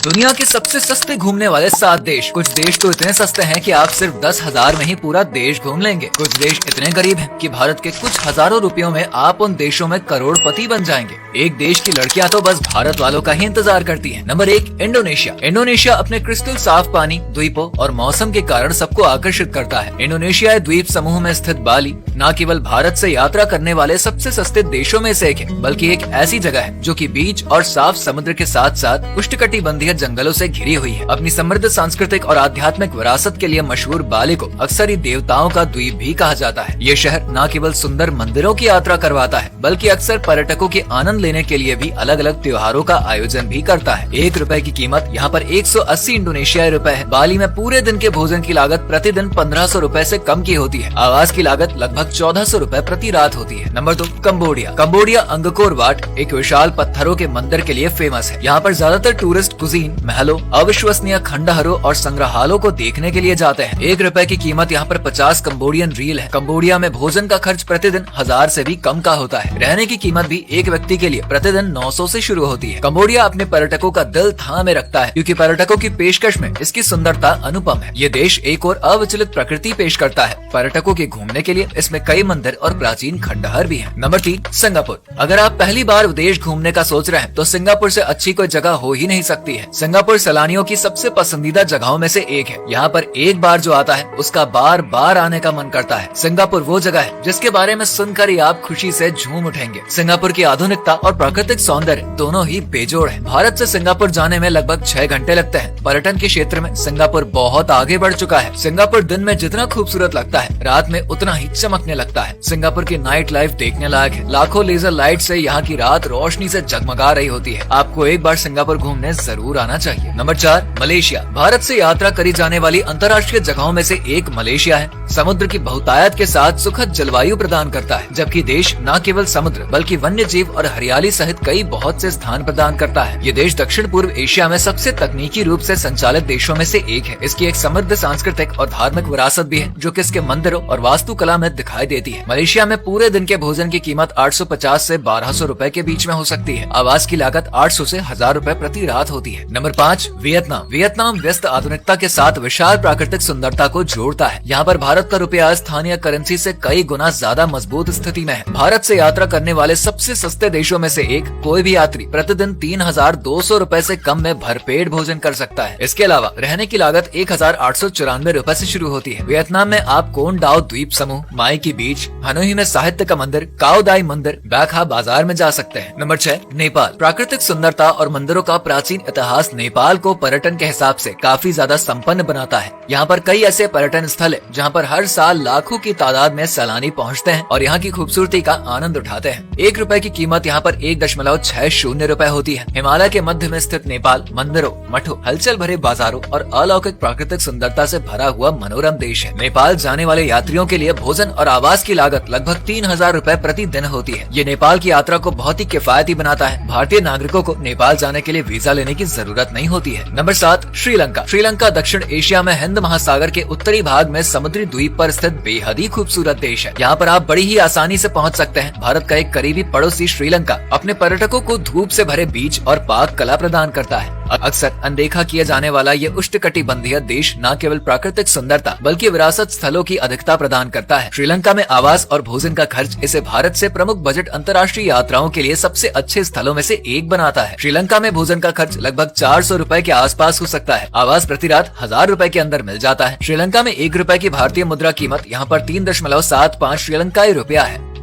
दुनिया के सबसे सस्ते घूमने वाले 7 देश। कुछ देश तो इतने सस्ते हैं कि आप सिर्फ 10,000 में ही पूरा देश घूम लेंगे। कुछ देश इतने गरीब हैं कि भारत के कुछ हजारों रुपयों में आप उन देशों में करोड़पति बन जाएंगे। एक देश की लड़कियां तो बस भारत वालों का ही इंतजार करती हैं। Number 1, Indonesia. इंडोनेशिया अपने क्रिस्टल साफ पानी, द्वीपों और मौसम के कारण सबको आकर्षित करता है। इंडोनेशिया द्वीप समूह में स्थित बाली न केवल भारत से यात्रा करने वाले सबसे सस्ते देशों में से एक है, बल्कि एक ऐसी जगह है जो कि बीच और साफ समुद्र के साथ साथ उष्णकटिबंधीय जंगलों से घिरी हुई है। अपनी समृद्ध सांस्कृतिक और आध्यात्मिक विरासत के लिए मशहूर बाली को अक्सर ही देवताओं का द्वीप भी कहा जाता है। ये शहर न केवल सुंदर मंदिरों की यात्रा करवाता है, बल्कि अक्सर पर्यटकों के आनंद लेने के लिए भी अलग अलग त्योहारों का आयोजन भी करता है। 1 रुपए की कीमत यहाँ पर 180 इंडोनेशियाई रुपए है। बाली में पूरे दिन के भोजन की लागत प्रतिदिन 1500 रुपए से कम की होती है। आवास की लागत लगभग 1400 रुपए प्रति रात होती है। Number 2, Cambodia. Cambodia Angkor Wat एक विशाल पत्थरों के मंदिर के लिए फेमस है। यहाँ पर ज्यादातर टूरिस्ट कुजीन, महलों, अविश्वसनीय खंडहरों और संग्रहालयों को देखने के लिए जाते हैं। 1 रुपए की कीमत यहाँ पर 50 कंबोडियन रियल है। कंबोडिया में भोजन का खर्च प्रतिदिन 1000 से भी कम का होता है। रहने की कीमत भी एक व्यक्ति के लिए प्रतिदिन 900 से शुरू होती है। कंबोडिया अपने पर्यटकों का दिल थामे रखता है, क्योंकि पर्यटकों की पेशकश में इसकी सुंदरता अनुपम है। ये देश एक और अविचलित प्रकृति पेश करता है। पर्यटकों के घूमने के लिए इसमें कई मंदिर और प्राचीन खंडहर भी हैं। Number 3, Singapore. अगर आप पहली बार विदेश घूमने का सोच रहे हैं तो सिंगापुर से अच्छी कोई जगह हो ही नहीं सकती है। सिंगापुर सैलानियों की सबसे पसंदीदा जगहों में से एक है। यहाँ पर एक बार जो आता है उसका बार बार आने का मन करता है। सिंगापुर वो जगह है जिसके बारे में सुनकर ही आप खुशी से झूम उठेंगे। सिंगापुर की आधुनिकता और प्राकृतिक सौंदर्य दोनों ही बेजोड़ है। भारत से सिंगापुर जाने में लगभग 6 घंटे लगते हैं। पर्यटन के क्षेत्र में सिंगापुर बहुत आगे बढ़ चुका है। सिंगापुर दिन में जितना खूबसूरत लगता है, रात में उतना ही चमकने लगता है। सिंगापुर की नाइट लाइफ देखने लायक है। लाखों लेजर लाइट से यहाँ की रात रोशनी से जगमगा रही होती है। आपको एक बार सिंगापुर घूमने जरूर आना चाहिए। Number 4, Malaysia. भारत से यात्रा करी जाने वाली अंतर्राष्ट्रीय जगहों में से एक मलेशिया है। समुद्र की बहुतायत के साथ सुखद जलवायु प्रदान करता है, जबकि देश न केवल समुद्र बल्कि वन्य जीव और हरियाली सहित कई बहुत से स्थान प्रदान करता है। ये देश दक्षिण पूर्व एशिया में सबसे तकनीकी रूप से संचालित देशों में से एक है। इसकी एक समृद्ध सांस्कृतिक और धार्मिक विरासत भी है, जो कि इसके मंदिरों और वास्तुकला में दिखाई देती है। मलेशिया में पूरे दिन के भोजन की कीमत 850 से 1200 रुपए के बीच में हो सकती है। आवास की लागत 800 से 1000 रुपए प्रति रात होती है। Number 5, Vietnam. वियतनाम व्यस्त आधुनिकता के साथ विशाल प्राकृतिक सुंदरता को जोड़ता है। यहाँ पर भारत का रुपया स्थानीय करेंसी से कई गुना ज्यादा मजबूत स्थिति में है। भारत से यात्रा करने वाले सबसे सस्ते देशों में से एक। कोई भी यात्री प्रतिदिन 3200 रुपए से कम में भरपेट भोजन कर सकता है। इसके अलावा रहने की लागत 1894 रुपए से शुरू होती है। वियतनाम में आप कोन डाओ द्वीप समूह, माई की बीच, हनोई में साहित्य का मंदिर, काओ दाई मंदिर, बैखा बाजार में जा सकते हैं। नंबर 6, नेपाल। प्राकृतिक सुंदरता और मंदिरों का प्राचीन इतिहास नेपाल को पर्यटन के हिसाब से काफी ज्यादा संपन्न बनाता है। यहाँ पर कई ऐसे पर्यटन स्थल है जहाँ पर हर साल लाखों की तादाद में सैलानी पहुँचते हैं और यहाँ की खूबसूरती का आनंद उठाते हैं। 1 रुपए की कीमत यहाँ पर 1.60 रुपए होती है। हिमालय के मध्य में स्थित नेपाल मंदिरों, मठों, हलचल भरे बाजारों और अलौकिक प्राकृतिक सुंदरता से भरा हुआ मनोरम देश है। नेपाल जाने वाले यात्रियों के लिए भोजन और आवास की लागत लगभग 3000 रुपए प्रति दिन होती है। ये नेपाल की यात्रा को बहुत ही किफायती बनाता है। भारतीय नागरिकों को नेपाल जाने के लिए वीजा लेने की जरूरत नहीं होती है। नंबर 7, श्रीलंका। श्रीलंका दक्षिण एशिया में हिंद महासागर के उत्तरी भाग में समुद्री द्वीप पर स्थित बेहद ही खूबसूरत देश है। यहाँ पर आप बड़ी ही आसानी से पहुँच सकते हैं। भारत का एक करीबी पड़ोसी श्रीलंका अपने पर्यटकों को धूप से भरे बीच और पाक कला प्रदान करता है। अक्सर अनदेखा किया जाने वाला ये उष्णकटिबंधीय देश न केवल प्राकृतिक सुंदरता बल्कि विरासत स्थलों की अधिकता प्रदान करता है। श्रीलंका में आवास और भोजन का खर्च इसे भारत से प्रमुख बजट अंतर्राष्ट्रीय यात्राओं के लिए सबसे अच्छे स्थलों में से एक बनाता है। श्रीलंका में भोजन का खर्च लगभग 400 रुपए के आसपास हो सकता है। आवास प्रति रात 1000 रुपए के अंदर मिल जाता है। श्रीलंका में 1 रुपए की भारतीय मुद्रा कीमत यहाँ पर 3.75 श्रीलंकाई रुपया है।